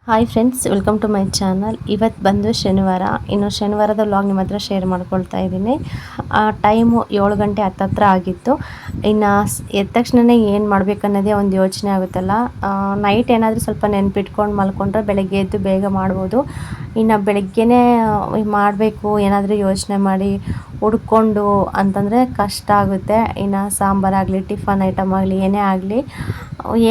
Hi friends, welcome to my channel. ಇವತ್ತು ಬಂದು ಶನಿವಾರ. ಇನ್ನು ಶನಿವಾರದ ವ್ಲಾಗ್ ನಿಮ್ಮ ಹತ್ರ ಶೇರ್ ಮಾಡ್ಕೊಳ್ತಾ ಇದ್ದೀನಿ. ಟೈಮು 7 ಗಂಟೆ ಹತ್ತತ್ರ ಆಗಿತ್ತು. ಇನ್ನು ಎದ್ದ ತಕ್ಷಣವೇ ಏನು ಮಾಡಬೇಕನ್ನೋದೇ ಒಂದು ಯೋಚನೆ ಆಗುತ್ತಲ್ಲ. ನೈಟ್ ಏನಾದರೂ ಸ್ವಲ್ಪ ನೆನ್ಪಿಟ್ಕೊಂಡು ಮಲ್ಕೊಂಡ್ರೆ ಬೆಳಗ್ಗೆ ಎದ್ದು ಬೇಗ ಮಾಡ್ಬೋದು. ಇನ್ನು ಬೆಳಗ್ಗೆನೇ ಮಾಡಬೇಕು ಏನಾದರೂ ಯೋಚನೆ ಮಾಡಿ ಹುಡ್ಕೊಂಡು ಅಂತಂದರೆ ಕಷ್ಟ ಆಗುತ್ತೆ. ಇನ್ನು ಸಾಂಬಾರಾಗಲಿ, ಟಿಫನ್ ಐಟಮ್ ಆಗಲಿ, ಏನೇ ಆಗಲಿ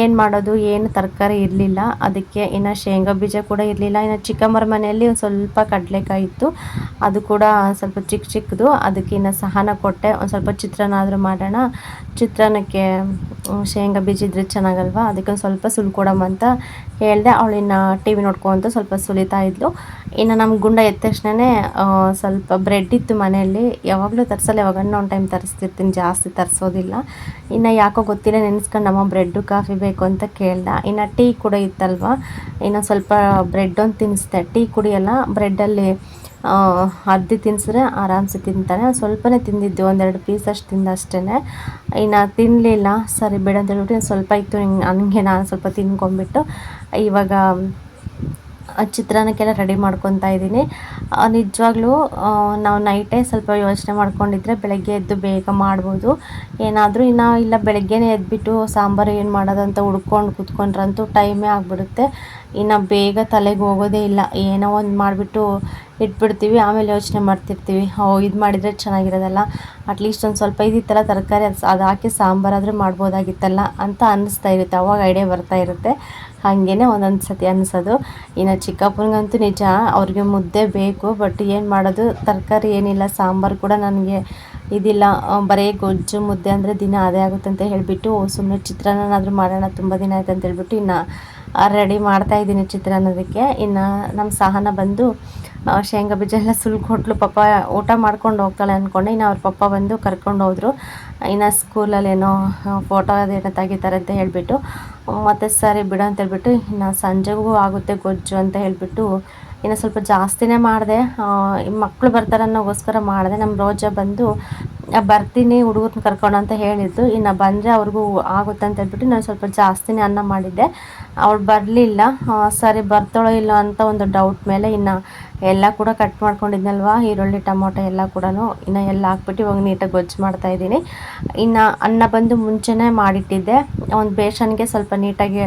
ಏನು ಮಾಡೋದು, ಏನು ತರಕಾರಿ ಇರಲಿಲ್ಲ. ಅದಕ್ಕೆ ಇನ್ನು ಶೇಂಗಾ ಬೀಜ ಕೂಡ ಇರಲಿಲ್ಲ. ಇನ್ನು ಚಿಕ್ಕಮ್ಮರ ಮನೆಯಲ್ಲಿ ಒಂದು ಸ್ವಲ್ಪ ಕಡಲೆಕಾಯಿ ಇತ್ತು, ಅದು ಕೂಡ ಸ್ವಲ್ಪ ಚಿಕ್ಕದು. ಅದಕ್ಕೆ ಇನ್ನು ಸಹನ ಕೊಟ್ಟೆ, ಒಂದು ಸ್ವಲ್ಪ ಚಿತ್ರಾನ್ನ ಆದರೂ ಮಾಡೋಣ, ಚಿತ್ರಾನ್ನಕ್ಕೆ ಶೇಂಗಾ ಬೀಜ ಇದ್ರೆ ಚೆನ್ನಾಗಲ್ವಾ, ಅದಕ್ಕೆ ಒಂದು ಸ್ವಲ್ಪ ಸುಲ್ಕೊಡಮ್ಮ ಅಂತ ಹೇಳಿದೆ. ಅವಳಿನ್ನು ಟಿ ವಿ ನೋಡ್ಕೊಂತ ಸ್ವಲ್ಪ ಸುಲಿತಾ ಇದ್ಲು. ಇನ್ನು ನಮ್ಮ ಗುಂಡ ಎದ್ದ ತಕ್ಷಣವೇ ಸ್ವಲ್ಪ ಬ್ರೆಡ್ ಇತ್ತು ಮನೆಯಲ್ಲಿ. ಯಾವಾಗಲೂ ತರಿಸಲ್ಲ, ಯಾವಾಗನ್ನ ಒಂದು ಟೈಮ್ ತರಿಸ್ತಿರ್ತೀನಿ, ಜಾಸ್ತಿ ತರಿಸೋದಿಲ್ಲ. ಇನ್ನು ಯಾಕೋ ಗೊತ್ತಿಲ್ಲ, ನೆನೆಸ್ಕೊಂಡು ನಮ್ಮ ಬ್ರೆಡ್ಡು ಕಾಫಿ ಬೇಕು ಅಂತ ಕೇಳ್ದೆ. ಇನ್ನು ಟೀ ಕೂಡ ಇತ್ತಲ್ವ, ಇನ್ನು ಸ್ವಲ್ಪ ಬ್ರೆಡ್ ಒಂದು ತಿನ್ನಿಸ್ದೆ. ಟೀ ಕುಡಿಯಲ್ಲ, ಬ್ರೆಡ್ಡಲ್ಲಿ ಅರ್ಧಿ ತಿನ್ನಿಸಿದ್ರೆ ಆರಾಮ್ಸೆ ತಿಂತಾನೆ. ಸ್ವಲ್ಪನೇ ತಿಂದಿದ್ದು, 1-2 ಪೀಸ್ ಅಷ್ಟು ತಿಂದ ಅಷ್ಟೇ. ಇನ್ನು ತಿನ್ನಲಿಲ್ಲ. ಸರಿ ಬೇಡ ಅಂತ ಹೇಳ್ಬಿಟ್ಟು ಸ್ವಲ್ಪ ಇತ್ತು ನನಗೆ, ನಾನು ಸ್ವಲ್ಪ ತಿನ್ಕೊಂಬಿಟ್ಟು ಇವಾಗ ಚಿತ್ರಾನ್ನಕ್ಕೆಲ್ಲ ರೆಡಿ ಮಾಡ್ಕೊತಾ ಇದ್ದೀನಿ. ನಿಜವಾಗ್ಲೂ ನಾವು ನೈಟೇ ಸ್ವಲ್ಪ ಯೋಚನೆ ಮಾಡ್ಕೊಂಡಿದ್ರೆ ಬೆಳಗ್ಗೆ ಎದ್ದು ಬೇಗ ಮಾಡ್ಬೋದು ಏನಾದರೂ. ಇಲ್ಲ ಬೆಳಗ್ಗೆನೇ ಎದ್ಬಿಟ್ಟು ಸಾಂಬಾರು ಏನು ಮಾಡೋದು ಅಂತ ಹುಡ್ಕೊಂಡು ಕೂತ್ಕೊಂಡ್ರಂತೂ ಟೈಮೇ ಆಗಿಬಿಡುತ್ತೆ. ಇನ್ನು ಬೇಗ ತಲೆಗೆ ಹೋಗೋದೇ ಇಲ್ಲ. ಏನೋ ಒಂದು ಮಾಡಿಬಿಟ್ಟು ಇಟ್ಬಿಡ್ತೀವಿ, ಆಮೇಲೆ ಯೋಚನೆ ಮಾಡ್ತಿರ್ತೀವಿ, ಇದು ಮಾಡಿದರೆ ಚೆನ್ನಾಗಿರೋದಲ್ಲ, ಅಟ್ಲೀಸ್ಟ್ ಒಂದು ಸ್ವಲ್ಪ ಇದಿತ್ತಲ್ಲ ತರಕಾರಿ, ಅದು ಹಾಕಿ ಸಾಂಬಾರಾದರೆ ಮಾಡ್ಬೋದಾಗಿತ್ತಲ್ಲ ಅಂತ ಅನ್ನಿಸ್ತಾ ಇರುತ್ತೆ. ಅವಾಗ ಐಡಿಯಾ ಬರ್ತಾ ಇರುತ್ತೆ. ಹಾಗೇ ಒಂದೊಂದು ಸತಿ ಅನ್ನಿಸೋದು. ಇನ್ನು ಚಿಕ್ಕಪ್ಪನಿಗಂತೂ ನಿಜ, ಅವ್ರಿಗೆ ಮುದ್ದೆ ಬೇಕು, ಬಟ್ ಏನು ಮಾಡೋದು, ತರಕಾರಿ ಏನಿಲ್ಲ, ಸಾಂಬಾರು ಕೂಡ ನನಗೆ ಇದಿಲ್ಲ, ಬರೀ ಗೊಜ್ಜು ಮುದ್ದೆ ಅಂದರೆ ದಿನ ಅದೇ ಆಗುತ್ತೆ ಅಂತ ಹೇಳಿಬಿಟ್ಟು ಸುಮ್ಮನೆ ಚಿತ್ರಾನ್ನನಾದರೂ ಮಾಡೋಣ, ತುಂಬ ದಿನ ಆಯ್ತು ಅಂತ ಹೇಳ್ಬಿಟ್ಟು ಇನ್ನು ರೆಡಿ ಮಾಡ್ತಾಯಿದ್ದೀನಿ ಚಿತ್ರಾನ್ನದಕ್ಕೆ. ಇನ್ನು ನಮ್ಮ ಸಹನ ಬಂದು ಶೇಂಗಾ ಬೀಜ ಎಲ್ಲ ಸುಲ್ಕೊಟ್ಲು. ಪಾಪ ಊಟ ಮಾಡ್ಕೊಂಡು ಹೋಗ್ತಾಳೆ ಅಂದ್ಕೊಂಡೆ. ಇನ್ನು ಅವ್ರ ಪಪ್ಪ ಬಂದು ಕರ್ಕೊಂಡು ಹೋದರು. ಇನ್ನು ಸ್ಕೂಲಲ್ಲೇನೋ ಫೋಟೋ ಅದೇನೋ ತೆಗಿತಾರೆ ಅಂತ ಹೇಳಿಬಿಟ್ಟು, ಮತ್ತು ಸರಿ ಬಿಡು ಅಂತ ಹೇಳ್ಬಿಟ್ಟು ಇನ್ನು ಸಂಜೆಗೂ ಆಗುತ್ತೆ ಗೊಜ್ಜು ಅಂತ ಹೇಳಿಬಿಟ್ಟು ಇನ್ನು ಸ್ವಲ್ಪ ಜಾಸ್ತಿನೇ ಮಾಡಿದೆ. ಮಕ್ಕಳು ಬರ್ತಾರೆ ಅನ್ನೋಗೋಸ್ಕರ ಮಾಡಿದೆ. ನಮ್ಮ ರೋಜಾ ಬಂದು ಬರ್ತೀನಿ ಹುಡುಗರನ್ನ ಕರ್ಕೊಂಡು ಅಂತ ಹೇಳಿದ್ದು. ಇನ್ನು ಬಂದರೆ ಅವ್ರಿಗೂ ಆಗುತ್ತೆ ಅಂತ ಹೇಳ್ಬಿಟ್ಟು ನಾನು ಸ್ವಲ್ಪ ಜಾಸ್ತಿನೇ ಅನ್ನ ಮಾಡಿದ್ದೆ. ಅವಳು ಬರಲಿಲ್ಲ. ಸರಿ ಬರ್ತಾಳೋ ಇಲ್ಲ ಅಂತ ಒಂದು ಡೌಟ್ ಮೇಲೆ ಇನ್ನು ಎಲ್ಲ ಕೂಡ ಕಟ್ ಮಾಡ್ಕೊಂಡಿದ್ನಲ್ವ, ಈರುಳ್ಳಿ ಟೊಮೊಟೊ ಎಲ್ಲ ಕೂಡ ಇನ್ನು ಎಲ್ಲ ಹಾಕ್ಬಿಟ್ಟು ಇವಾಗ ನೀಟಾಗಿ ಗೊಜ್ಜು ಮಾಡ್ತಾಯಿದ್ದೀನಿ. ಇನ್ನು ಅನ್ನ ಬಂದು ಮುಂಚೆನೇ ಮಾಡಿಟ್ಟಿದ್ದೆ, ಒಂದು ಬೇಸನ್ಗೆ ಸ್ವಲ್ಪ ನೀಟಾಗಿ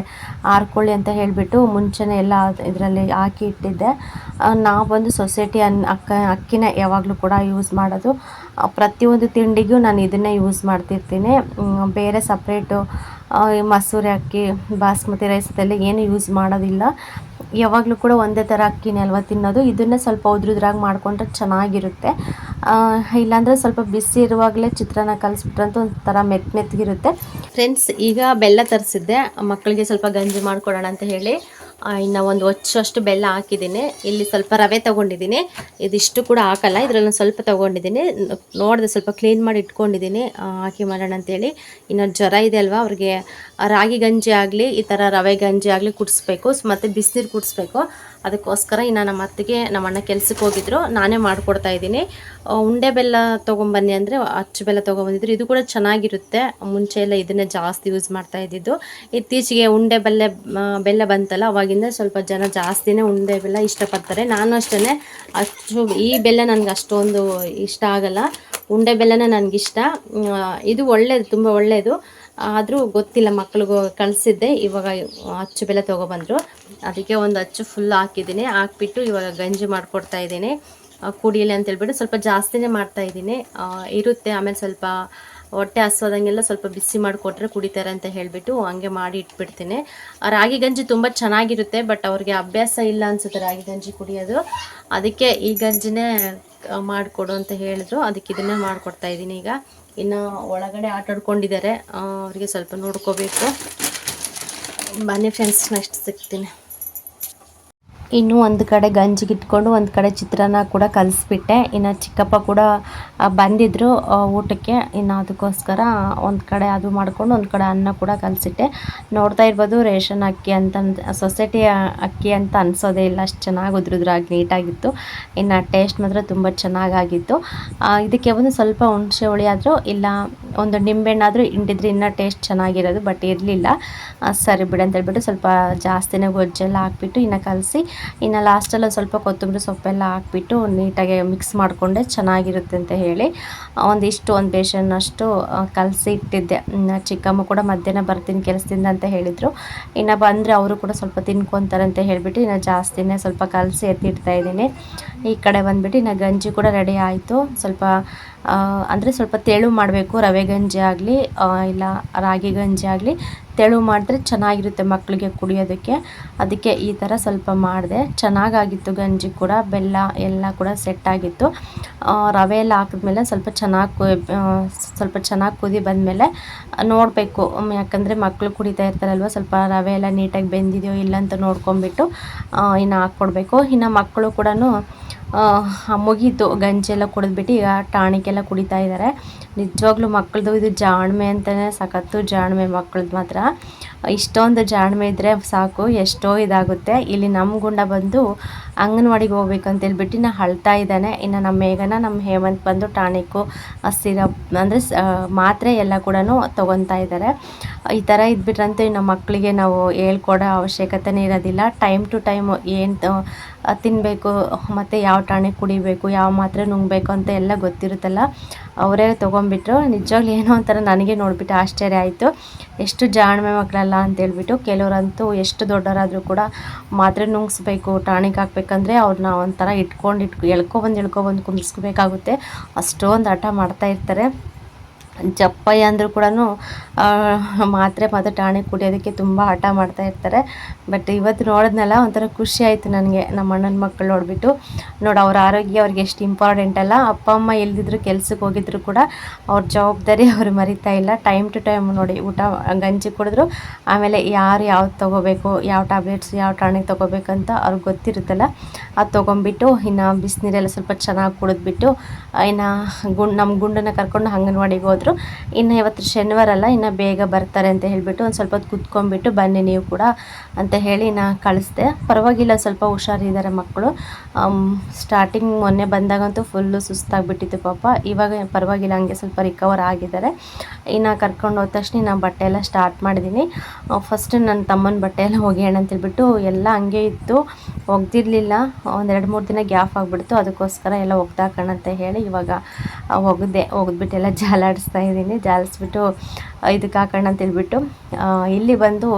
ಆರ್ಕೊಳ್ಳಿ ಅಂತ ಹೇಳಿಬಿಟ್ಟು ಮುಂಚೆನೇ ಎಲ್ಲ ಇದರಲ್ಲಿ ಹಾಕಿ ಇಟ್ಟಿದ್ದೆ. ನಾವು ಬಂದು ಸೊಸೈಟಿ ಅಕ್ಕಿನ ಯಾವಾಗಲೂ ಕೂಡ ಯೂಸ್ ಮಾಡೋದು. ಪ್ರತಿಯೊಂದು ತಿಂಡಿಗೂ ನಾನು ಇದನ್ನೇ ಯೂಸ್ ಮಾಡ್ತಿರ್ತೀನಿ. ಬೇರೆ ಸಪ್ರೇಟು ಮಸೂರಿ ಅಕ್ಕಿ, ಬಾಸ್ಮತಿ ರೈಸದಲ್ಲಿ ಏನು ಯೂಸ್ ಮಾಡೋದಿಲ್ಲ. ಯಾವಾಗಲೂ ಕೂಡ ಒಂದೇ ಥರ ಅಕ್ಕಿನೇ ಅಲ್ವಾ ತಿನ್ನೋದು. ಇದನ್ನೇ ಸ್ವಲ್ಪ ಉದ್ರುದ್ರಾಗಿ ಮಾಡಿಕೊಂಡ್ರೆ ಚೆನ್ನಾಗಿರುತ್ತೆ. ಇಲ್ಲಾಂದರೆ ಸ್ವಲ್ಪ ಬಿಸಿ ಇರುವಾಗಲೇ ಚಿತ್ರಾನ್ನ ಕಲಿಸ್ಬಿಟ್ರಂತೂ ಒಂಥರ ಮೆತ್ತಗಿರುತ್ತೆ. ಫ್ರೆಂಡ್ಸ್, ಈಗ ಬೆಲ್ಲ ತರಿಸಿದ್ದೆ, ಮಕ್ಕಳಿಗೆ ಸ್ವಲ್ಪ ಗಂಜಿ ಮಾಡಿಕೊಡೋಣ ಅಂತ ಹೇಳಿ. ಇನ್ನು ಒಂದು ಅಷ್ಟು ಬೆಲ್ಲ ಹಾಕಿದ್ದೀನಿ. ಇಲ್ಲಿ ಸ್ವಲ್ಪ ರವೆ ತೊಗೊಂಡಿದ್ದೀನಿ, ಇದಿಷ್ಟು ಕೂಡ ಹಾಕಲ್ಲ, ಇದರಲ್ಲಿ ಸ್ವಲ್ಪ ತೊಗೊಂಡಿದ್ದೀನಿ. ನೋಡಿದೆ, ಸ್ವಲ್ಪ ಕ್ಲೀನ್ ಮಾಡಿ ಇಟ್ಕೊಂಡಿದ್ದೀನಿ, ಹಾಕಿ ಮಾಡೋಣ ಅಂತೇಳಿ. ಇನ್ನು ಜ್ವರ ಇದೆ ಅಲ್ವಾ, ಅವ್ರಿಗೆ ರಾಗಿ ಗಂಜಿ ಆಗಲಿ ಈ ಥರ ರವೆ ಗಂಜಿ ಆಗಲಿ ಕುಡಿಸ್ಬೇಕು, ಮತ್ತು ಬಿಸಿನೀರು ಕುಡಿಸ್ಬೇಕು. ಅದಕ್ಕೋಸ್ಕರ ಇನ್ನು ನಮ್ಮ ಅತ್ತಿಗೆ ನಮ್ಮ ಅಣ್ಣ ಕೆಲ್ಸಕ್ಕೆ ಹೋಗಿದ್ರು, ನಾನೇ ಮಾಡಿಕೊಡ್ತಾ ಇದ್ದೀನಿ. ಉಂಡೆ ಬೆಲ್ಲ ತೊಗೊಂಬನ್ನಿ ಅಂದರೆ ಅಚ್ಚು ಬೆಲ್ಲ ತೊಗೊಂಬಂದಿದ್ರು. ಇದು ಕೂಡ ಚೆನ್ನಾಗಿರುತ್ತೆ. ಮುಂಚೆ ಎಲ್ಲ ಇದನ್ನೇ ಜಾಸ್ತಿ ಯೂಸ್ ಮಾಡ್ತಾ ಇದ್ದಿದ್ದು. ಇತ್ತೀಚೆಗೆ ಉಂಡೆ ಬೆಲ್ಲ ಬಂತಲ್ಲ, ಅವಾಗಿಂದ ಸ್ವಲ್ಪ ಜನ ಜಾಸ್ತಿನೇ ಉಂಡೆ ಬೆಲ್ಲ ಇಷ್ಟಪಡ್ತಾರೆ. ನಾನು ಅಷ್ಟೇ, ಈ ಬೆಲ್ಲ ನನಗೆ ಅಷ್ಟೊಂದು ಇಷ್ಟ ಆಗಲ್ಲ, ಉಂಡೆ ಬೆಲ್ಲನೇ ನನಗಿಷ್ಟ. ಇದು ಒಳ್ಳೆಯದು, ತುಂಬ ಒಳ್ಳೆಯದು. ಆದರೂ ಗೊತ್ತಿಲ್ಲ, ಮಕ್ಳಿಗೂ ಕಳಿಸಿದ್ದೆ. ಇವಾಗ ಅಚ್ಚು ಬೆಲ್ಲ ತೊಗೊಬಂದರು, ಅದಕ್ಕೆ ಒಂದು ಅಚ್ಚು ಫುಲ್ ಹಾಕಿದ್ದೀನಿ. ಹಾಕ್ಬಿಟ್ಟು ಇವಾಗ ಗಂಜಿ ಮಾಡಿಕೊಡ್ತಾ ಇದ್ದೀನಿ, ಕುಡಿಯಲಿ ಅಂತೇಳ್ಬಿಟ್ಟು ಸ್ವಲ್ಪ ಜಾಸ್ತಿನೇ ಮಾಡ್ತಾಯಿದ್ದೀನಿ. ಇರುತ್ತೆ, ಆಮೇಲೆ ಸ್ವಲ್ಪ ಹೊಟ್ಟೆ ಹಸ್ವಾದಂಗೆಲ್ಲ ಸ್ವಲ್ಪ ಬಿಸಿ ಮಾಡಿಕೊಟ್ರೆ ಕುಡಿತಾರೆ ಅಂತ ಹೇಳಿಬಿಟ್ಟು ಹಂಗೆ ಮಾಡಿ ಇಟ್ಬಿಡ್ತೀನಿ. ರಾಗಿ ಗಂಜಿ ತುಂಬ ಚೆನ್ನಾಗಿರುತ್ತೆ, ಬಟ್ ಅವ್ರಿಗೆ ಅಭ್ಯಾಸ ಇಲ್ಲ ಅನಿಸುತ್ತೆ ರಾಗಿ ಗಂಜಿ ಕುಡಿಯೋದು. ಅದಕ್ಕೆ ಈ ಗಂಜಿನೇ ಮಾಡಿಕೊಡು ಅಂತ ಹೇಳಿದ್ರು, ಅದಕ್ಕೆ ಇದನ್ನೇ ಮಾಡಿಕೊಡ್ತಾಯಿದ್ದೀನಿ. ಈಗ ಇನ್ನು ಒಳಗಡೆ ಆಟ ಆಡ್ಕೊಂಡಿದ್ದಾರೆ, ಅವರಿಗೆ ಸ್ವಲ್ಪ ನೋಡ್ಕೋಬೇಕು. ಬನ್ನಿ ಫ್ರೆಂಡ್ಸ್, ನೆಕ್ಸ್ಟ್ ಸಿಗ್ತೀನಿ. ಇನ್ನು ಒಂದು ಕಡೆ ಗಂಜಿಗೆ ಇಟ್ಕೊಂಡು ಒಂದು ಕಡೆ ಚಿತ್ರಾನ್ನ ಕೂಡ ಕಲಿಸ್ಬಿಟ್ಟೆ. ಇನ್ನು ಚಿಕ್ಕಪ್ಪ ಕೂಡ ಬಂದಿದ್ದರು ಊಟಕ್ಕೆ. ಇನ್ನು ಅದಕ್ಕೋಸ್ಕರ ಒಂದು ಕಡೆ ಅದು ಮಾಡಿಕೊಂಡು ಒಂದು ಕಡೆ ಅನ್ನ ಕೂಡ ಕಲಸಿಟ್ಟೆ. ನೋಡ್ತಾ ಇರ್ಬೋದು ರೇಷನ್ ಅಕ್ಕಿ ಅಂತ ಸೊಸೈಟಿ ಅಕ್ಕಿ ಅಂತ ಅನಿಸೋದೇ ಇಲ್ಲ, ಅಷ್ಟು ಚೆನ್ನಾಗಿ ಉದ್ರುದ್ರಾಗಿ ನೀಟಾಗಿತ್ತು. ಇನ್ನು ಟೇಸ್ಟ್ ಮಾತ್ರ ತುಂಬ ಚೆನ್ನಾಗಾಗಿತ್ತು. ಇದಕ್ಕೆ ಒಂದು ಸ್ವಲ್ಪ ಹುಣಸೆ ಹುಳಿ ಆದರೂ ಇಲ್ಲ ಒಂದು ನಿಂಬೆಹಣ್ಣಾದರೂ ಹಿಂಡಿದ್ರೆ ಇನ್ನೂ ಟೇಸ್ಟ್ ಚೆನ್ನಾಗಿರೋದು, ಬಟ್ ಇರಲಿಲ್ಲ. ಸರಿ ಬಿಡು ಅಂತ ಹೇಳ್ಬಿಟ್ಟು ಸ್ವಲ್ಪ ಜಾಸ್ತಿನೇ ಗೊಜ್ಜೆಲ್ಲ ಹಾಕ್ಬಿಟ್ಟು ಇನ್ನು ಕಲಸಿ, ಇನ್ನು ಲಾಸ್ಟಲ್ಲಿ ಸ್ವಲ್ಪ ಕೊತ್ತಂಬರಿ ಸೊಪ್ಪೆಲ್ಲ ಹಾಕ್ಬಿಟ್ಟು ನೀಟಾಗಿ ಮಿಕ್ಸ್ ಮಾಡಿಕೊಂಡೆ, ಚೆನ್ನಾಗಿರುತ್ತೆ ಅಂತ ಹೇಳಿ ಒಂದು ಬೇಷನ್ನಷ್ಟು ಕಲಸಿ ಇಟ್ಟಿದ್ದೆ. ಚಿಕ್ಕಮ್ಮ ಕೂಡ ಮಧ್ಯಾಹ್ನ ಬರ್ತೀನಿ ಕೆಲಸದಿಂದ ಅಂತ ಹೇಳಿದರು. ಇನ್ನು ಬಂದರೆ ಅವರು ಕೂಡ ಸ್ವಲ್ಪ ತಿನ್ಕೊತಾರೆ ಅಂತ ಹೇಳಿಬಿಟ್ಟು ಇನ್ನು ಜಾಸ್ತಿನೇ ಸ್ವಲ್ಪ ಕಲಸಿ ಎತ್ತಿಡ್ತಾ ಇದ್ದೀನಿ. ಈ ಕಡೆ ಬಂದುಬಿಟ್ಟು ಇನ್ನು ಗಂಜಿ ಕೂಡ ರೆಡಿ ಆಯಿತು. ಸ್ವಲ್ಪ ಅಂದರೆ ಸ್ವಲ್ಪ ತೆಳು ಮಾಡಬೇಕು, ರವೆ ಗಂಜಿ ಆಗಲಿ ಇಲ್ಲ ರಾಗಿ ಗಂಜಿ ಆಗಲಿ ತೆಳು ಮಾಡಿದ್ರೆ ಚೆನ್ನಾಗಿರುತ್ತೆ ಮಕ್ಕಳಿಗೆ ಕುಡಿಯೋದಕ್ಕೆ. ಅದಕ್ಕೆ ಈ ಥರ ಸ್ವಲ್ಪ ಮಾಡಿದೆ, ಚೆನ್ನಾಗಾಗಿತ್ತು. ಗಂಜಿ ಕೂಡ ಬೆಲ್ಲ ಎಲ್ಲ ಕೂಡ ಸೆಟ್ಟಾಗಿತ್ತು. ರವೆ ಎಲ್ಲ ಹಾಕಿದ್ಮೇಲೆ ಸ್ವಲ್ಪ ಚೆನ್ನಾಗಿ ಕುದಿ ಬಂದಮೇಲೆ ನೋಡಬೇಕು, ಯಾಕಂದರೆ ಮಕ್ಕಳು ಕುಡಿತಾ ಇರ್ತಾರಲ್ವ, ಸ್ವಲ್ಪ ರವೆ ಎಲ್ಲ ನೀಟಾಗಿ ಬೆಂದಿದೆಯೋ ಇಲ್ಲ ಅಂತ ನೋಡ್ಕೊಂಬಿಟ್ಟು ಇನ್ನು ಹಾಕ್ಕೊಡ್ಬೇಕು. ಇನ್ನು ಮಕ್ಕಳು ಕೂಡ ಮುಗೀತು ಗಂಜೆಲ್ಲ ಕುಡಿದ್ಬಿಟ್ಟು ಈಗ ಟಾಣಿಕೆಲ್ಲ ಕುಡಿತಾ ಇದ್ದಾರೆ. ನಿಜವಾಗ್ಲೂ ಮಕ್ಕಳದು ಇದು ಜಾಣ್ಮೆ ಅಂತಲೇ, ಸಖತ್ತು ಜಾಣ್ಮೆ ಮಕ್ಕಳದ್ದು ಮಾತ್ರ. ಇಷ್ಟೊಂದು ಜಾಣ್ಮೆ ಇದ್ದರೆ ಸಾಕು, ಎಷ್ಟೋ ಇದಾಗುತ್ತೆ. ಇಲ್ಲಿ ನಮ್ಮ ಗುಂಡ ಬಂದು ಅಂಗನವಾಡಿಗೆ ಹೋಗ್ಬೇಕಂತ ಹೇಳ್ಬಿಟ್ಟು ಇನ್ನು ಅಳ್ತಾ ಇದ್ದಾನೆ. ಇನ್ನು ನಮ್ಮ ಮೇಘನ ನಮ್ಮ ಹೇಮಂತ್ ಬಂದು ಟಾನಿಕ್ಕು ಸಿರಪ್ ಅಂದರೆ ಮಾತ್ರೆ ಎಲ್ಲ ಕೂಡ ತೊಗೊತಾ ಇದ್ದಾರೆ. ಈ ಥರ ಇದ್ಬಿಟ್ರಂತೂ ಇನ್ನು ಮಕ್ಕಳಿಗೆ ನಾವು ಹೇಳ್ಕೊಡೋ ಅವಶ್ಯಕತೆನೇ ಇರೋದಿಲ್ಲ. ಟೈಮ್ ಟು ಟೈಮ್ ಏನು ತಿನ್ನಬೇಕು ಮತ್ತು ಯಾವ ಟಾನಿಕ್ ಕುಡಿಬೇಕು, ಯಾವ ಮಾತ್ರೆ ನುಂಗಬೇಕು ಅಂತ ಎಲ್ಲ ಗೊತ್ತಿರುತ್ತಲ್ಲ, ಅವರೇ ತೊಗೊಂಡ್ಬಿಟ್ರು. ನಿಜವಾಗ್ಲೂ ಏನೋ ಒಂಥರ ನನಗೆ ನೋಡಿಬಿಟ್ಟು ಆಶ್ಚರ್ಯ ಆಯಿತು, ಎಷ್ಟು ಜಾಣ್ಮೆ ಮಕ್ಕಳಲ್ಲ ಅಂತೇಳ್ಬಿಟ್ಟು. ಕೆಲವರಂತೂ ಎಷ್ಟು ದೊಡ್ಡವರಾದರೂ ಕೂಡ ಮಾತ್ರೆ ನುಂಗಿಸ್ಬೇಕು, ಟಾನಿಕ್ ಹಾಕ್ಬೇಕಂದ್ರೆ ಅವ್ರನ್ನ ಒಂಥರ ಎಳ್ಕೊಬಂದು ಕುಂದಿಸ್ಕೋಬೇಕಾಗುತ್ತೆ, ಅಷ್ಟೊಂದು ಹಠ ಮಾಡ್ತಾ ಇರ್ತಾರೆ. ಜಪ್ಪಯ್ಯ ಅಂದರೂ ಕೂಡ ಮಾತ್ರೆ ಮತ್ತು ಟಾನಿಕ್ ಕುಡಿಯೋದಕ್ಕೆ ತುಂಬ ಹಠ ಮಾಡ್ತಾ ಇರ್ತಾರೆ. ಬಟ್ ಇವತ್ತು ನೋಡಿದ್ನಲ್ಲ ಒಂಥರ ಖುಷಿ ಆಯಿತು ನನಗೆ, ನಮ್ಮ ಅಣ್ಣನ ಮಕ್ಕಳು ನೋಡಿಬಿಟ್ಟು. ಅವ್ರ ಆರೋಗ್ಯ ಅವ್ರಿಗೆ ಎಷ್ಟು ಇಂಪಾರ್ಟೆಂಟ್ ಅಲ್ಲ. ಅಪ್ಪ ಅಮ್ಮ ಎಲ್ದಿದ್ರು ಕೆಲ್ಸಕ್ಕೆ ಹೋಗಿದ್ರು ಕೂಡ ಅವ್ರ ಜವಾಬ್ದಾರಿ ಅವರು ಮರಿತಾ ಇಲ್ಲ. ಟೈಮ್ ಟು ಟೈಮ್ ನೋಡಿ ಊಟ ಗಂಜಿ ಕುಡಿದ್ರು, ಆಮೇಲೆ ಯಾವ್ದು ತೊಗೋಬೇಕು, ಯಾವ ಟ್ಯಾಬ್ಲೆಟ್ಸ್ ಯಾವ ಟಾನಿಕ್ ತೊಗೋಬೇಕಂತ ಅವ್ರಿಗೆ ಗೊತ್ತಿರುತ್ತಲ್ಲ, ಅದು ತೊಗೊಂಬಿಟ್ಟು ಇನ್ನು ಬಿಸಿನೀರೆಲ್ಲ ಸ್ವಲ್ಪ ಚೆನ್ನಾಗಿ ಕುಡಿದ್ಬಿಟ್ಟು ಇನ್ನು ನಮ್ಮ ಗುಂಡನ್ನ ಕರ್ಕೊಂಡು ಅಂಗನವಾಡಿಗೆ ಹೋದ್ರು. ಇನ್ನು ಇವತ್ತು ಶನಿವಾರ ಅಲ್ಲ, ಇನ್ನು ಬೇಗ ಬರ್ತಾರೆ ಅಂತ ಹೇಳಿಬಿಟ್ಟು ಒಂದು ಸ್ವಲ್ಪ ಹೊತ್ತು ಕುತ್ಕೊಂಡ್ಬಿಟ್ಟು ಬನ್ನಿ ನೀವು ಕೂಡ ಅಂತ ಹೇಳಿ ನಾನು ಕಳಿಸ್ದೆ. ಪರವಾಗಿಲ್ಲ, ಸ್ವಲ್ಪ ಹುಷಾರಿದ್ದಾರೆ ಮಕ್ಕಳು. ಸ್ಟಾರ್ಟಿಂಗ್ ಮೊನ್ನೆ ಬಂದಾಗಂತೂ ಫುಲ್ಲು ಸುಸ್ತಾಗಿಬಿಟ್ಟಿತ್ತು ಪಾಪ. ಇವಾಗ ಪರವಾಗಿಲ್ಲ, ಹಂಗೆ ಸ್ವಲ್ಪ ರಿಕವರ್ ಆಗಿದ್ದಾರೆ. ಇನ್ನು ಕರ್ಕೊಂಡು ಹೋದ ತಕ್ಷಣ ನಾನು ಬಟ್ಟೆ ಎಲ್ಲ ಸ್ಟಾರ್ಟ್ ಮಾಡಿದ್ದೀನಿ. ಫಸ್ಟ್ ನನ್ನ ತಮ್ಮನ ಬಟ್ಟೆ ಎಲ್ಲ ಒಗೆಯೋಣ ಅಂತೇಳ್ಬಿಟ್ಟು ಎಲ್ಲ ಹಂಗೆ ಇತ್ತು, ಒಗ್ದಿರಲಿಲ್ಲ. ಒಂದು 2-3 ದಿನ ಗ್ಯಾಪ್ ಆಗಿಬಿಡ್ತು, ಅದಕ್ಕೋಸ್ಕರ ಎಲ್ಲ ಒಗ್ದಾಕೋಣ ಅಂತ ಹೇಳಿ ಇವಾಗ ಒಗೆದ್ಬಿಟ್ಟು ಎಲ್ಲ ಜಾಲಿಸ್ಬಿಟ್ಟು ಇದಕ್ಕೆ ಹಾಕೋಣ ಅಂತೇಳ್ಬಿಟ್ಟು ಇಲ್ಲಿ ಬಂದು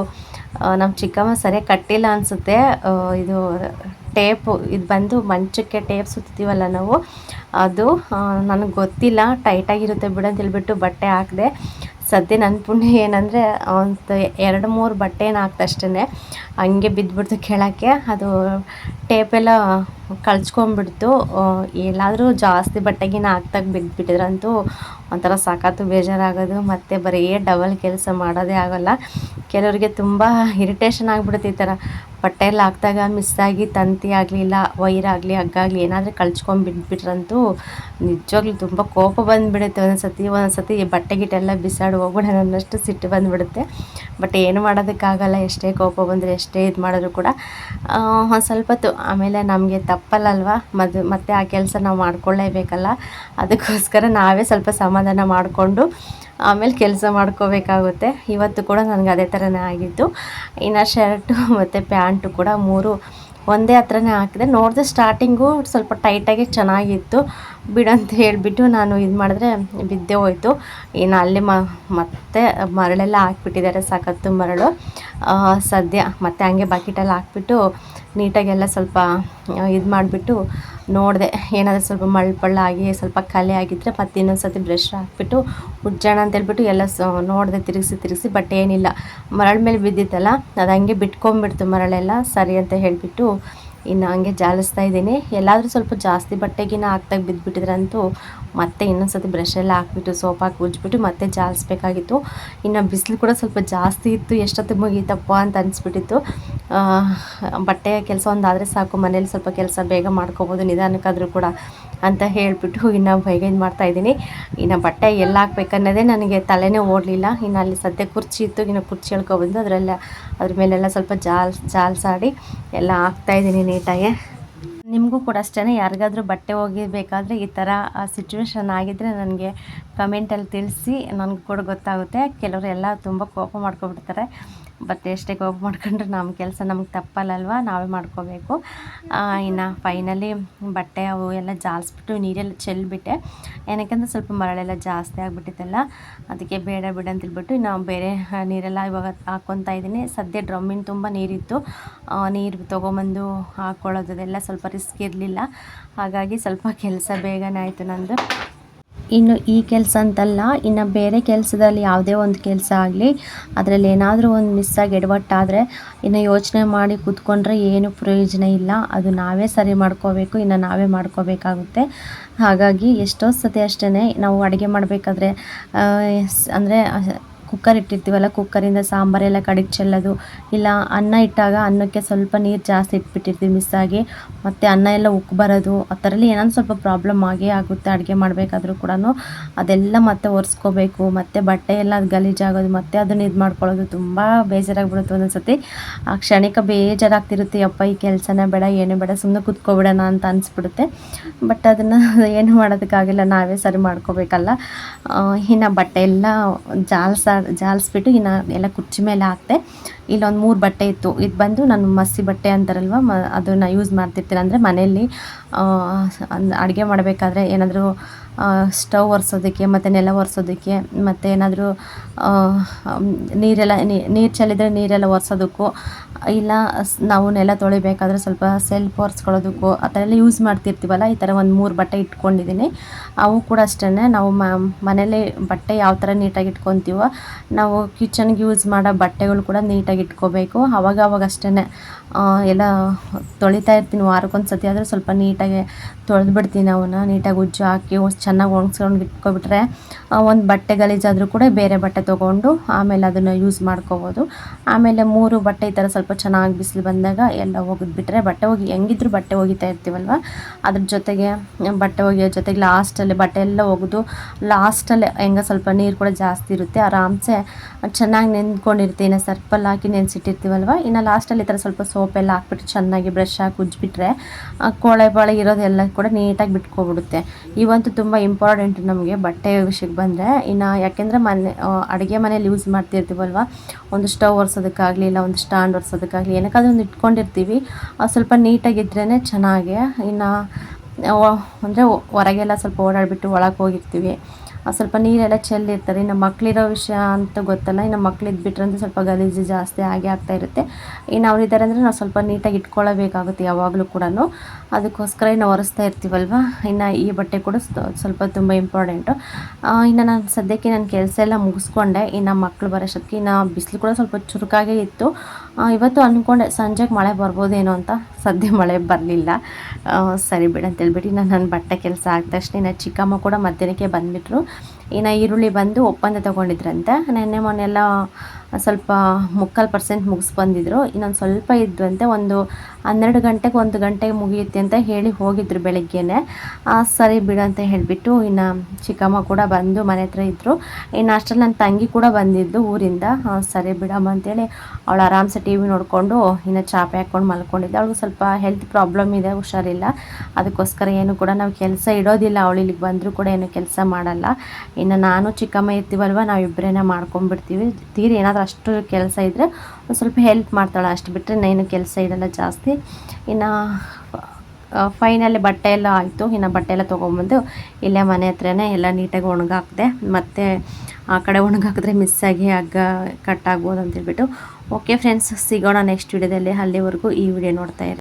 ನಮ್ಮ ಚಿಕ್ಕಮ್ಮ ಸರಿಯಾಗಿ ಕಟ್ಟಿಲ್ಲ ಅನಿಸುತ್ತೆ. ಇದು ಟೇಪು ಇದು ಬಂದು ಮಂಚಕ್ಕೆ ಟೇಪ್ ಸುತ್ತೀವಲ್ಲ ನಾವು, ಅದು ನನಗೆ ಗೊತ್ತಿಲ್ಲ, ಟೈಟಾಗಿರುತ್ತೆ ಬಿಡು ಅಂತ ಹೇಳ್ಬಿಟ್ಟು ಬಟ್ಟೆ ಹಾಕಿದೆ. ಸದ್ಯ ನನ್ನ ಪುಣ್ಯ ಏನಂದರೆ ಒಂದು 2-3 ಬಟ್ಟೆನ ಹಾಕ್ದಷ್ಟೇ ಹಂಗೆ ಬಿದ್ದುಬಿಡ್ತು ಕೆಳಕ್ಕೆ. ಅದು ಟೇಪೆಲ್ಲ ಕಳ್ಚ್ಕೊಂಡ್ಬಿಡ್ತು. ಎಲ್ಲಾದರೂ ಜಾಸ್ತಿ ಬಟ್ಟೆಗಿನ ಹಾಕ್ದಾಗ ಬಿದ್ದುಬಿಟ್ಟಿದ್ರಂತೂ ಒಂಥರ ಸಖತ್ತು ಬೇಜಾರಾಗೋದು, ಮತ್ತು ಬರೀ ಡಬಲ್ ಕೆಲಸ ಮಾಡೋದೇ ಆಗೋಲ್ಲ. ಕೆಲವರಿಗೆ ತುಂಬ ಇರಿಟೇಷನ್ ಆಗಿಬಿಡುತ್ತೆ ಈ ಥರ ಬಟ್ಟೆ ಎಲ್ಲ ಹಾಕಿದಾಗ ಮಿಸ್ಸಾಗಿ ತಂತಿ ಆಗಲಿಲ್ಲ, ವೈರಾಗಲಿ ಹಗ್ಗಾಗಲಿ ಏನಾದರೂ ಕಳ್ಚ್ಕೊಂಡು ಬಿದ್ದುಬಿಟ್ರಂತೂ ನಿಜವಾಗ್ಲೂ ತುಂಬ ಕೋಪ ಬಂದುಬಿಡುತ್ತೆ. ಒಂದೊಂದ್ಸತಿ ಬಟ್ಟೆ ಗಿಟ್ಟೆಲ್ಲ ಬಿಸಾಡಿ ಹೋಗ್ಬಿಡೋಣ ಅನ್ನೋಷ್ಟು ಸಿಟ್ಟು ಬಂದುಬಿಡುತ್ತೆ. ಬಟ್ ಏನು ಮಾಡೋದಕ್ಕಾಗಲ್ಲ, ಎಷ್ಟೇ ಕೋಪ ಬಂದರೆ ಎಷ್ಟೇ ಇದು ಮಾಡಿದ್ರು ಕೂಡ ಒಂದು ಸ್ವಲ್ಪ ಹೊತ್ತು ಆಮೇಲೆ ನಮಗೆ ತಪ್ಪಲ್ಲಲ್ವ, ಮತ್ತೆ ಆ ಕೆಲಸ ನಾವು ಮಾಡ್ಕೊಳ್ಳೇಬೇಕಲ್ಲ. ಅದಕ್ಕೋಸ್ಕರ ನಾವೇ ಸ್ವಲ್ಪ ಸಮಾಧಾನ ಮಾಡಿಕೊಂಡು ಆಮೇಲೆ ಕೆಲಸ ಮಾಡ್ಕೋಬೇಕಾಗುತ್ತೆ. ಇವತ್ತು ಕೂಡ ನನಗೆ ಅದೇ ಥರನೇ ಆಗಿತ್ತು. ಇನ್ನು ಶರ್ಟು ಮತ್ತು ಪ್ಯಾಂಟು ಕೂಡ 3 ಒಂದೇ ಹತ್ರನೇ ಹಾಕಿದೆ. ನೋಡಿದೆ ಸ್ಟಾರ್ಟಿಂಗು ಸ್ವಲ್ಪ ಟೈಟಾಗಿ ಚೆನ್ನಾಗಿತ್ತು, ಬಿಡಂತ ಹೇಳಿಬಿಟ್ಟು ನಾನು ಇದು ಮಾಡಿದ್ರೆ ಬಿದ್ದೇ ಹೋಯ್ತು. ಇನ್ನು ಅಲ್ಲಿ ಮತ್ತೆ ಮರಳೆಲ್ಲ ಹಾಕ್ಬಿಟ್ಟಿದ್ದಾರೆ, ಸಖತ್ತು ಮರಳು. ಸದ್ಯ ಮತ್ತೆ ಹಂಗೆ ಬಕೆಟಲ್ಲಿ ಹಾಕ್ಬಿಟ್ಟು ನೀಟಾಗೆಲ್ಲ ಸ್ವಲ್ಪ ಇದು ಮಾಡಿಬಿಟ್ಟು ನೋಡಿದೆ, ಏನಾದರೂ ಸ್ವಲ್ಪ ಮಳ್ಪಳ್ಳಾಗಿ ಸ್ವಲ್ಪ ಕಲೆ ಆಗಿದ್ದರೆ ಮತ್ತೆ ಇನ್ನೊಂದು ಸತಿ ಬ್ರಷ್ ಹಾಕ್ಬಿಟ್ಟು ಉಜ್ಜೋಣ ಅಂತೇಳ್ಬಿಟ್ಟು ಎಲ್ಲ ನೋಡಿದೆ, ತಿರುಗಿಸಿ ಬಟ್ ಏನಿಲ್ಲ, ಮರಳ ಮೇಲೆ ಬಿದ್ದಿತ್ತಲ್ಲ ಅದು ಹಂಗೆ ಬಿಟ್ಕೊಂಡ್ಬಿಡ್ತು ಮರಳೆಲ್ಲ. ಸರಿ ಅಂತ ಹೇಳಿಬಿಟ್ಟು ಇನ್ನು ಹಂಗೆ ಜಾಲಿಸ್ತಾ ಇದ್ದೀನಿ. ಎಲ್ಲಾದರೂ ಸ್ವಲ್ಪ ಜಾಸ್ತಿ ಬಟ್ಟೆಗಿನ ಹಾಕ್ದಾಗ ಬಿದ್ದುಬಿಟ್ಟಿದ್ರಂತೂ ಮತ್ತೆ ಇನ್ನೊಂದು ಸತಿ ಬ್ರಷೆಲ್ಲ ಹಾಕ್ಬಿಟ್ಟು ಸೋಪ್ ಹಾಕಿ ಉಜ್ಜಿಬಿಟ್ಟು ಮತ್ತೆ ಜಾಲಿಸ್ಬೇಕಾಗಿತ್ತು. ಇನ್ನು ಬಿಸಿಲು ಕೂಡ ಸ್ವಲ್ಪ ಜಾಸ್ತಿ ಇತ್ತು, ಎಷ್ಟೊತ್ತಿಗೆ ಮುಗೀತಪ್ಪ ಅಂತ ಅನಿಸ್ಬಿಟ್ಟಿತ್ತು. ಬಟ್ಟೆ ಕೆಲಸ ಒಂದಾದರೆ ಸಾಕು, ಮನೇಲಿ ಸ್ವಲ್ಪ ಕೆಲಸ ಬೇಗ ಮಾಡ್ಕೋಬೋದು ನಿಧಾನಕ್ಕಾದರೂ ಕೂಡ ಅಂತ ಹೇಳಿಬಿಟ್ಟು ಇನ್ನು ಬೇಗ ಇದು ಮಾಡ್ತಾಯಿದ್ದೀನಿ. ಇನ್ನು ಬಟ್ಟೆ ಎಲ್ಲ ಹಾಕ್ಬೇಕನ್ನೋದೇ ನನಗೆ ತಲೆನೇ ಓಡಲಿಲ್ಲ. ಇನ್ನು ಅಲ್ಲಿ ಸದ್ಯ ಕುರ್ಚಿ ಇತ್ತು, ಇನ್ನು ಕುರ್ಚಿ ಹೇಳ್ಕೊಬಂದು ಅದ್ರ ಮೇಲೆಲ್ಲ ಸ್ವಲ್ಪ ಜಾಲ್ಸಾಡಿ ಎಲ್ಲ ಹಾಕ್ತಾಯಿದ್ದೀನಿ ನೀಟಾಗಿ. ನಿಮಗೂ ಕೂಡ ಅಷ್ಟೇ, ಯಾರಿಗಾದ್ರೂ ಬಟ್ಟೆ ಒಗಿಬೇಕಾದ್ರೆ ಈ ಥರ ಸಿಚುವೇಶನ್ ಆಗಿದ್ದರೆ ನನಗೆ ಕಮೆಂಟಲ್ಲಿ ತಿಳಿಸಿ, ನನಗೂ ಕೂಡ ಗೊತ್ತಾಗುತ್ತೆ. ಕೆಲವರು ಎಲ್ಲ ತುಂಬ ಕೋಪ ಮಾಡ್ಕೊಬಿಡ್ತಾರೆ, ಬಟ್ ಎಷ್ಟೇ ಕೋಪ ಮಾಡ್ಕೊಂಡ್ರೆ ನಮ್ಮ ಕೆಲಸ ನಮಗೆ ತಪ್ಪಲ್ಲಲ್ವ, ನಾವೇ ಮಾಡ್ಕೋಬೇಕು. ಇನ್ನು ಫೈನಲಿ ಬಟ್ಟೆ ಅವು ಎಲ್ಲ ಜಾಲಿಸ್ಬಿಟ್ಟು ನೀರೆಲ್ಲ ಚೆಲ್ಬಿಟ್ಟೆ. ಏನಕ್ಕೆಂದ್ರೆ ಸ್ವಲ್ಪ ಮರಳೆಲ್ಲ ಜಾಸ್ತಿ ಆಗಿಬಿಟ್ಟಿತ್ತಲ್ಲ, ಅದಕ್ಕೆ ಬೇಡ ಬೇಡ ಅಂತೇಳ್ಬಿಟ್ಟು ಇನ್ನು ಬೇರೆ ನೀರೆಲ್ಲ ಇವಾಗ ಹಾಕ್ಕೊತಾ ಇದ್ದೀನಿ. ಸದ್ಯ ಡ್ರಮ್ಮಿನ ತುಂಬ ನೀರಿತ್ತು, ನೀರು ತೊಗೊಂಬಂದು ಹಾಕ್ಕೊಳ್ಳೋದೆಲ್ಲ ಸ್ವಲ್ಪ ರಿಸ್ಕ್ ಇರಲಿಲ್ಲ. ಹಾಗಾಗಿ ಸ್ವಲ್ಪ ಕೆಲಸ ಬೇಗನೆ ಆಯಿತು ನಂದು. ಇನ್ನು ಈ ಕೆಲಸ ಅಂತಲ್ಲ, ಇನ್ನು ಬೇರೆ ಕೆಲಸದಲ್ಲಿ ಯಾವುದೇ ಒಂದು ಕೆಲಸ ಆಗಲಿ, ಅದರಲ್ಲಿ ಏನಾದರೂ ಒಂದು ಮಿಸ್ಸಾಗಿ ಎಡವಟ್ಟಾದರೆ ಇನ್ನು ಯೋಚನೆ ಮಾಡಿ ಕೂತ್ಕೊಂಡ್ರೆ ಏನು ಪ್ರಯೋಜನ ಇಲ್ಲ. ಅದು ನಾವೇ ಸರಿ ಮಾಡ್ಕೋಬೇಕು, ಇನ್ನು ನಾವೇ ಮಾಡ್ಕೋಬೇಕಾಗುತ್ತೆ. ಹಾಗಾಗಿ ಎಷ್ಟೋ ಸತಿ ಅಷ್ಟೇ ನಾವು ಅಡುಗೆ ಮಾಡಬೇಕಾದ್ರೆ ಅಂದರೆ ಕುಕ್ಕರ್ ಇಟ್ಟಿರ್ತೀವಲ್ಲ, ಕುಕ್ಕರಿಂದ ಸಾಂಬಾರೆಲ್ಲ ಕಡೆಗೆ ಚೆಲ್ಲೋದು, ಇಲ್ಲ ಅನ್ನ ಇಟ್ಟಾಗ ಅನ್ನಕ್ಕೆ ಸ್ವಲ್ಪ ನೀರು ಜಾಸ್ತಿ ಇಟ್ಬಿಟ್ಟಿರ್ತೀವಿ ಮಿಸ್ಸಾಗಿ, ಮತ್ತು ಅನ್ನ ಎಲ್ಲ ಉಕ್ಕಿ ಬರೋದು, ಆ ಥರಲ್ಲಿ ಏನಾದ್ರು ಸ್ವಲ್ಪ ಪ್ರಾಬ್ಲಮ್ ಆಗೇ ಆಗುತ್ತೆ ಅಡುಗೆ ಮಾಡಬೇಕಾದ್ರೂ ಕೂಡ. ಅದೆಲ್ಲ ಮತ್ತೆ ಒರೆಸ್ಕೋಬೇಕು, ಮತ್ತು ಬಟ್ಟೆ ಎಲ್ಲ ಅದು ಗಲೀಜಾಗೋದು, ಮತ್ತು ಅದನ್ನು ಇದು ಮಾಡ್ಕೊಳ್ಳೋದು ತುಂಬ ಬೇಜಾರಾಗ್ಬಿಡುತ್ತೆ ಒಂದೊಂದು ಸತಿ. ಆ ಕ್ಷಣಿಕ ಬೇಜಾರಾಗ್ತಿರುತ್ತೆ, ಅಪ್ಪ ಈ ಕೆಲಸನೇ ಬೇಡ ಏನು ಬೇಡ ಸುಮ್ಮನೆ ಕೂತ್ಕೊಬಿಡೋಣ ಅಂತ ಅನಿಸ್ಬಿಡುತ್ತೆ. ಬಟ್ ಅದನ್ನು ಏನು ಮಾಡೋದಕ್ಕಾಗಿಲ್ಲ, ನಾವೇ ಸರಿ ಮಾಡ್ಕೋಬೇಕಲ್ಲ. ಇನ್ನು ಬಟ್ಟೆ ಎಲ್ಲ ಜಾಲಿಸ್ಬಿಟ್ಟು ಇನ್ನು ಎಲ್ಲ ಕುರ್ಚಿ ಮೇಲೆ ಹಾಕ್ತೆ. ಇಲ್ಲೊಂದು 3 ಬಟ್ಟೆ ಇತ್ತು. ಇದು ಬಂದು ನಾನು ಮಸಿ ಬಟ್ಟೆ ಅಂತಾರಲ್ವ, ಅದನ್ನು ಯೂಸ್ ಮಾಡ್ತಿರ್ತೀನಿ. ಅಂದರೆ ಮನೆಯಲ್ಲಿ ಅಡುಗೆ ಮಾಡಬೇಕಾದ್ರೆ ಏನಾದರೂ ಸ್ಟವ್ ಒರೆಸೋದಕ್ಕೆ, ಮತ್ತು ನೆಲ ಒರೆಸೋದಕ್ಕೆ, ಮತ್ತು ಏನಾದರೂ ನೀರು ಚೆಲ್ಲಿದರೆ ನೀರೆಲ್ಲ ಒರೆಸೋದಕ್ಕೂ, ಇಲ್ಲ ನಾವು ನೆಲ ತೊಳಿಬೇಕಾದ್ರೆ ಸ್ವಲ್ಪ ಸೆಲ್ಫ್ ಒರೆಸ್ಕೊಳ್ಳೋದಕ್ಕೂ ಆ ಥರ ಎಲ್ಲ ಯೂಸ್ ಮಾಡ್ತಿರ್ತೀವಲ್ಲ. ಈ ಥರ ಒಂದು 3 ಬಟ್ಟೆ ಇಟ್ಕೊಂಡಿದ್ದೀನಿ. ಅವು ಕೂಡ ಅಷ್ಟೇ, ನಾವು ಮನೇಲಿ ಬಟ್ಟೆ ಯಾವ ಥರ ನೀಟಾಗಿ ಇಟ್ಕೊತೀವೋ, ನಾವು ಕಿಚನ್ಗೆ ಯೂಸ್ ಮಾಡೋ ಬಟ್ಟೆಗಳು ಕೂಡ ನೀಟಾಗಿ ಇಟ್ಕೋಬೇಕು. ಅವಾಗ ಅಷ್ಟೇ ಎಲ್ಲ ತೊಳಿತಾ ಇರ್ತೀನಿ. ವಾರಕ್ಕೊಂದು ಸತಿ ಆದರೂ ಸ್ವಲ್ಪ ನೀಟಾಗಿ ತೊಳೆದ್ಬಿಡ್ತೀನಿ. ಅವನ್ನ ನೀಟಾಗಿ ಉಜ್ಜು ಹಾಕಿ ಚೆನ್ನಾಗಿ ಒಣಗಿಸ್ಕೊಂಡು ಇಟ್ಕೊಬಿಟ್ರೆ ಒಂದು ಬಟ್ಟೆ ಗಲೀಜಾದರೂ ಕೂಡ ಬೇರೆ ಬಟ್ಟೆ ತೊಗೊಂಡು ಆಮೇಲೆ ಅದನ್ನು ಯೂಸ್ ಮಾಡ್ಕೋಬೋದು. ಆಮೇಲೆ 3 ಬಟ್ಟೆ ಈ ಥರ ಸ್ವಲ್ಪ ಚೆನ್ನಾಗಿ ಬಿಸಿಲು ಬಂದಾಗ ಎಲ್ಲ ಒಗೆದ್ಬಿಟ್ರೆ, ಬಟ್ಟೆ ಹೆಂಗಿದ್ರು ಬಟ್ಟೆ ಒಗಿತಾ ಇರ್ತೀವಲ್ವ, ಅದ್ರ ಜೊತೆಗೆ ಬಟ್ಟೆ ಒಗೆಯೋ ಜೊತೆಗೆ ಲಾಸ್ಟಲ್ಲಿ ಬಟ್ಟೆ ಎಲ್ಲ ಒಗೆದು ಲಾಸ್ಟಲ್ಲಿ ಹೆಂಗೆ ಸ್ವಲ್ಪ ನೀರು ಕೂಡ ಜಾಸ್ತಿ ಇರುತ್ತೆ, ಆರಾಮ್ಸೆ ಚೆನ್ನಾಗಿ ನೆಂದ್ಕೊಂಡಿರ್ತೀನಿ. ಸರ್ಪಲ್ಲಿ ಹಾಕಿ ನೆನೆಸಿಟ್ಟಿರ್ತೀವಲ್ವ, ಇನ್ನು ಲಾಸ್ಟಲ್ಲಿ ಈ ಥರ ಸ್ವಲ್ಪ ಸೋಪೆಲ್ಲ ಹಾಕ್ಬಿಟ್ಟು ಚೆನ್ನಾಗಿ ಬ್ರಷ್ ಹಾಕಿ ಉಜ್ಜಿಬಿಟ್ರೆ ಕೊಳೆ ಪಾಳೆ ಇರೋದೆಲ್ಲ ಕೂಡ ನೀಟಾಗಿ ಬಿಟ್ಕೊಬಿಡುತ್ತೆ. ಇವಂತೂ ತುಂಬ ಇಂಪಾರ್ಟೆಂಟ್ ನಮಗೆ ಬಟ್ಟೆ ವಿಷಯಕ್ಕೆ ಬಂದರೆ. ಇನ್ನು ಯಾಕೆಂದರೆ ಅಡುಗೆ ಮನೇಲಿ ಯೂಸ್ ಮಾಡ್ತಿರ್ತೀವಲ್ವ, ಒಂದು ಸ್ಟವ್ ಒರೆಸೋದಕ್ಕಾಗಲಿ, ಇಲ್ಲ ಒಂದು ಸ್ಟ್ಯಾಂಡ್ ಒರೆಸೋದಕ್ಕಾಗಲಿ, ಏನಕ್ಕಾದ್ರೂ ಒಂದು ಇಟ್ಕೊಂಡಿರ್ತೀವಿ, ಸ್ವಲ್ಪ ನೀಟಾಗಿದ್ರೇ ಚೆನ್ನಾಗಿ. ಇನ್ನು ಅಂದರೆ ಹೊರಗೆಲ್ಲ ಸ್ವಲ್ಪ ಓಡಾಡಿಬಿಟ್ಟು ಒಳಗೆ ಹೋಗಿರ್ತೀವಿ, ಸ್ವಲ್ಪ ನೀರೆಲ್ಲ ಚೆಲ್ಲಿರ್ತಾರೆ. ಇನ್ನು ಮಕ್ಕಳಿರೋ ವಿಷಯ ಅಂತ ಗೊತ್ತಲ್ಲ, ಇನ್ನು ಮಕ್ಳು ಇದ್ಬಿಟ್ರಂದ್ರೆ ಸ್ವಲ್ಪ ಗಲೀಜು ಜಾಸ್ತಿ ಆಗೇ ಆಗ್ತಾಯಿರುತ್ತೆ. ಇನ್ನು ಅವರಿದ್ದಾರೆ ಅಂದರೆ ನಾವು ಸ್ವಲ್ಪ ನೀಟಾಗಿ ಇಟ್ಕೊಳ್ಳಬೇಕಾಗುತ್ತೆ ಯಾವಾಗಲೂ ಕೂಡ. ಅದಕ್ಕೋಸ್ಕರ ಇನ್ನು ಒರೆಸ್ತಾ ಇರ್ತೀವಲ್ವ. ಇನ್ನು ಈ ಬಟ್ಟೆ ಕೂಡ ಸ್ವಲ್ಪ ತುಂಬ ಇಂಪಾರ್ಟೆಂಟು. ಇನ್ನು ನಾನು ಸದ್ಯಕ್ಕೆ ನನ್ನ ಕೆಲಸ ಎಲ್ಲ ಮುಗಿಸ್ಕೊಂಡೆ. ಇನ್ನು ಮಕ್ಕಳು ಬರೋಷ್ಟೊತ್ತಿಗೆ ಇನ್ನು ಬಿಸಿಲು ಕೂಡ ಸ್ವಲ್ಪ ಚುರುಕಾಗೇ ಇತ್ತು. ಇವತ್ತು ಅಂದ್ಕೊಂಡೆ ಸಂಜೆಗೆ ಮಳೆ ಬರ್ಬೋದೇನೋ ಅಂತ, ಸದ್ಯ ಮಳೆ ಬರಲಿಲ್ಲ. ಸರಿ ಬಿಡು ಅಂತೇಳ್ಬಿಟ್ಟು ನನ್ನ ಬಟ್ಟೆ ಕೆಲಸ ಆದ ತಕ್ಷಣ ಇನ್ನು ಚಿಕ್ಕಮ್ಮ ಕೂಡ ಮಧ್ಯಾಹ್ನಕ್ಕೆ ಬಂದುಬಿಟ್ರು. ಇನ್ನು ಈರುಳ್ಳಿ ಬಂದು ಒಪ್ಪಂದ ತೊಗೊಂಡಿದ್ರಂತೆ. ನೆನ್ನೆ ಮೊನ್ನೆಲ್ಲ ಸ್ವಲ್ಪ 3/4% ಮುಗಿಸ್ಬಂದಿದ್ರು. ಇನ್ನೊಂದು ಸ್ವಲ್ಪ ಇದ್ವಂತೆ, ಒಂದು 12 ಗಂಟೆಗೆ 1 ಗಂಟೆಗೆ ಮುಗಿಯುತ್ತೆ ಅಂತ ಹೇಳಿ ಹೋಗಿದ್ರು ಬೆಳಗ್ಗೆನೇ. ಸರಿ ಬಿಡು ಅಂತ ಹೇಳಿಬಿಟ್ಟು ಇನ್ನು ಚಿಕ್ಕಮ್ಮ ಕೂಡ ಬಂದು ಮನೆ ಹತ್ರ ಇದ್ದರು. ಇನ್ನು ಅಷ್ಟರಲ್ಲಿ ನನ್ನ ತಂಗಿ ಕೂಡ ಬಂದಿದ್ದು ಊರಿಂದ. ಸರಿ ಬಿಡಮ್ಮ ಅಂತೇಳಿ ಅವಳು ಆರಾಮ್ಸೆ ಟಿ ವಿ ನೋಡಿಕೊಂಡು ಇನ್ನು ಚಾಪೆ ಹಾಕ್ಕೊಂಡು ಮಲ್ಕೊಂಡಿದ್ದೆ. ಅವಳಿಗೆ ಸ್ವಲ್ಪ ಹೆಲ್ತ್ ಪ್ರಾಬ್ಲಮ್ ಇದೆ, ಹುಷಾರಿಲ್ಲ. ಅದಕ್ಕೋಸ್ಕರ ಏನು ಕೂಡ ನಾವು ಕೆಲಸ ಇಡೋದಿಲ್ಲ. ಅವಳು ಇಲ್ಲಿಗೆ ಬಂದರೂ ಕೂಡ ಏನು ಕೆಲಸ ಮಾಡಲ್ಲ. ಇನ್ನು ನಾನು ಚಿಕ್ಕಮ್ಮ ಇರ್ತೀವಲ್ವ, ನಾವಿಬ್ಬರೇ ಮಾಡ್ಕೊಂಡ್ಬಿಡ್ತೀವಿ. ತೀರಿ ಏನಾದರೂ ಅಷ್ಟು ಕೆಲಸ ಇದ್ದರೆ ಒಂದು ಸ್ವಲ್ಪ ಹೆಲ್ಪ್ ಮಾಡ್ತಾಳೆ, ಅಷ್ಟು ಬಿಟ್ಟರೆ ಏನು ಕೆಲಸ ಇಡಲ್ಲ ಜಾಸ್ತಿ. ಇನ್ನು ಫೈನಲಿ ಬಟ್ಟೆ ಎಲ್ಲ ಆಯಿತು. ಇನ್ನು ಬಟ್ಟೆ ಎಲ್ಲ ತೊಗೊಂಬಂದು ಇಲ್ಲೇ ಮನೆ ಹತ್ರನೇ ಎಲ್ಲ ನೀಟಾಗಿ ಒಣಗಾಕಿದೆ. ಮತ್ತು ಆ ಕಡೆ ಒಣಗಾಕಿದ್ರೆ ಮಿಸ್ಸಾಗಿ ಹಗ್ಗ ಕಟ್ ಆಗ್ಬೋದು ಅಂತೇಳ್ಬಿಟ್ಟು. ಓಕೆ ಫ್ರೆಂಡ್ಸ್, ಸಿಗೋಣ ನೆಕ್ಸ್ಟ್ ವಿಡಿಯೋದಲ್ಲಿ. ಅಲ್ಲಿವರೆಗೂ ಈ ವಿಡಿಯೋ ನೋಡ್ತಾ ಇರಿ.